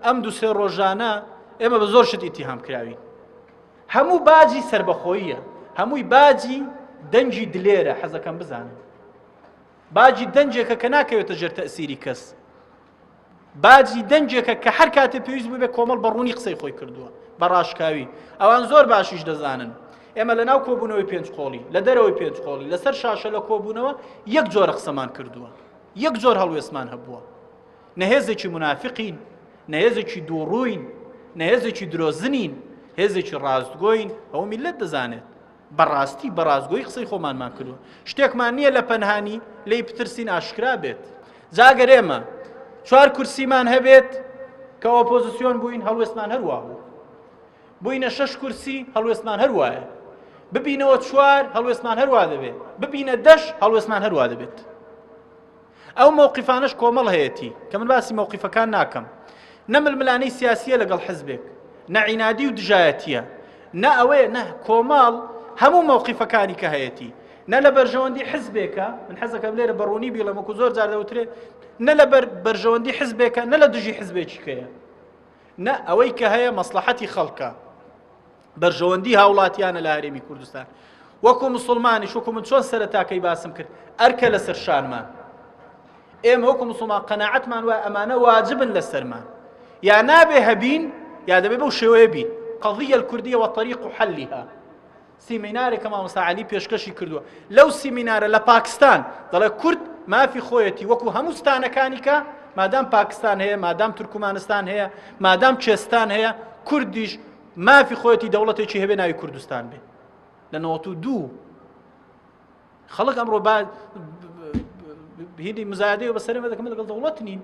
ئەم دوو سێ ڕۆژانە ئێمە بە زۆر شت ئیتیهام کراوین. هەموو باجی سربەخۆییە، هەمووی باجی دەنجی دلێرە. حەزەکەم بزانم باجی دەنجێکە کە ناکەوێتە ژێر تەئسیری کەس، باجی دەنجێکە کە هەر کاتێ پێویست بوو بێ کۆمەڵ بەڕوونی قسەی خۆی کردووە بە ڕاشکاوی. ئەوان زۆر باشیش دەزانن ئێمە لە ناو کۆبوونەوەی پێنج قۆڵی، لە دەرەوەی پێنج قۆڵی، لەسەر شاشە لە کۆبوونەوە یەک جۆرە قسەمان کردووە، یەک جۆر هەڵوێستمان هەبووە. نەهێزێکی منافقین، نەهێزێکی دووڕووین، نەهێزێکی درۆزنین، هێزێکی ڕاستگۆین. ئەوە میلەت دەزانێت بەڕاستی بە ڕاستگۆی قسەی خۆمانمان کردووە. شتێکمان نییە لە پەنهانی لێی بترسین ئاشکرا بێت. جاگەر ئێمە 4 کورسیمان هەبێت کە ئۆپۆزیسیۆن بووین، هەڵوێستمان هەروە بوو. بووینە 6 کورسی، هەڵوێستمان هەروایە. ببینەوە 4 هەڵوێستمان هەروە دەبێت، ببینە 10 هەڵوێستمان هەروە دەبێت. ئەو مووقیفانش کۆمەڵ هەیەتی کە من باسی مووقیفەکان ناکەم. نە ململانەی سیاسیە لەگەڵ حزبێک، نە عینادی و دژایەتیە، نە ئەوەیە، نە کۆماڵ هەموو مووقیفەکانی کە هەیەتی، نە لە بەرژەوەندی حزبێکە. من حەزەکەم لێرە بەڕوونی بیڵێمەکو زۆر جار دەوترێت نە لە بەرژەوەندی حزبێکە، نە لە دژی حزبێکیکەیە، نە ئەوەی کە هەیە مەسلحەتی خەڵکە، بەرژەوەندی هاوڵاتیانە لە هەرێمی کوردستان. وەکو موسڵمانیش، وەکو من چۆن سەرەتاکەی باسم کرد، ئەرکە لەسەر شانمان. ئێمە وەکو موسڵمان قەناعەتمان وایە ئەمانە واجبن لەسەرمان، یا نابێ هەبین یا دەبێ بەو شێوەیە بین. قەضیە الکوردیە وەطەریق حەلیها. سیمینارێکە مامۆستا عەلی پێشکەشی کردووە. لەو سیمینارە لە پاکستان دەڵێ کورد مافی خۆیەتی وەکو هەموو ستانەکانی کە مادام پاکستان هەیە، مادام تورکمانستان هەیە، مادام چێستان هەیە، کوردیش مافی خۆیەتی دەوڵەتێکی هەبێ ناوی کوردستان بێ. لە 92 خەڵک ئەمڕۆ هیدی مزایدەی بەسەرێمە دەکەم لەگەڵ دەوڵەت نین.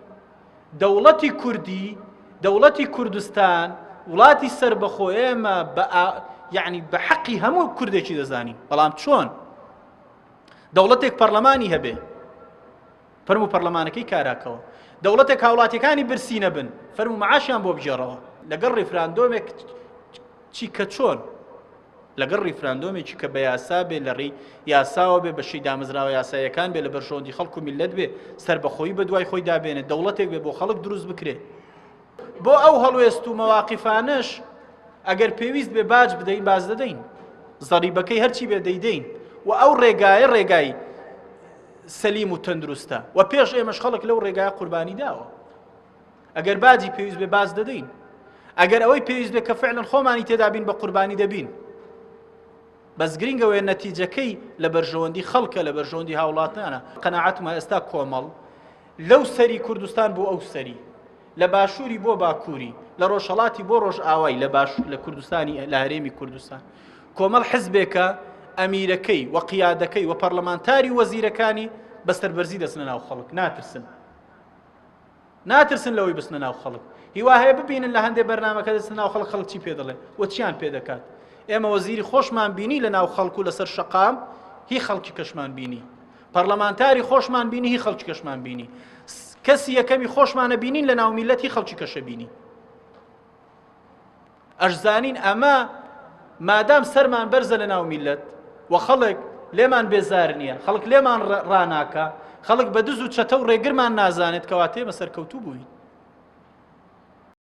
دەوڵەتی کوردی، دەوڵەتی کوردستان، وڵاتی سربەخۆ ئێمە یعنی بە حەقی هەموو کوردێکی دەزانین. بەڵام چۆن دەوڵەتێک پەرلەمانی هەبێ، فەرموو پەرلەمانەکەی کاراکەوە، دەوڵەتێک هاوڵاتیەکانی برسینە بن، فەرموو مەعاشیان بۆ بژێڕەوە، لەگەڵ ڕیفراندۆمێک چی کە چۆن، لەگەڵ ڕیفراندۆمێکی کە بە یاسا بێ، لە ڕێی یاساوە بێ، بەشەی دامەزراوە یاسایەکان بێ، لە بەرژەوەندی خەڵک و میلەت بێ، سربەخۆیی بە دوای خۆی دابێنێت، دەوڵەتێک بێ بۆ خەڵک دروست بکرێت. بۆ ئەو هەڵوێست و مەواقیفانەش ئەگەر پێویست بێ باج بدەین، باز دەدەین، زەریبەکەی هەرچی بێ دەیدەین. و ئەو ڕێگایە ڕێگای سەلیم و تەندروستە، و پێش ئێمەش خەڵک لەو ڕێگایە قوربانی داوە. ئەگەر باجی پێویست بێ باز دەدەین، ئەگەر ئەوەی پێویست بێ کە فعلەن خۆمانی تێدا بین بە قوربانی دەبین. بەس گرنگەوەیە نەتیجەکەی لە بەرژەوەندی خەڵکە، لە بەرژەوەندی هاوڵاتیانە. قەناعەتمە ئێستا کۆمەڵ لەو سەری کوردستان بۆ ئەو سەری، لە باشووری بۆ باکووری، لە ڕۆژهەڵاتی بۆ ڕۆژئاوای لە کوردستانی، لە هەرێمی کوردستان، کۆمەڵ حزبێکە ئەمیرەکەی و قیادەکەی و پەرلەمانتاری وەزیرەکانی بەستەربەرزی دەچنە ناو خەڵک. ناترسن لەوەی بچنە ناو خەڵک. هیوا هەیە ببینن لە هەندێک بەرنامەکە دەچنە ناو خەڵک، خەڵک چی پێ دەڵێ و چیان پێ دەکات. ئێمە وەزیری خۆشمان بینی لە ناو خەڵک و لەسەر شەقام، هی خەڵکی کەشمان بینی، پەرلەمانتاری خۆشمان بینی، هی خەڵکی کەشمان بینی، کەسی یەکەمی خۆشمانە بینین لە ناو میلەت، هی خەڵکی کەشە بینی. ئەشزانین ئەمە مادام سەرمان بەرزە لە ناو میلەت و خەڵک لێمان بێزار نییە، خەڵک لێمان ڕاناکە، خەڵک بە دز و چەتە و ڕێگرمان نازانێت، کەواتە ئێمە سەرکەوتوو بووین.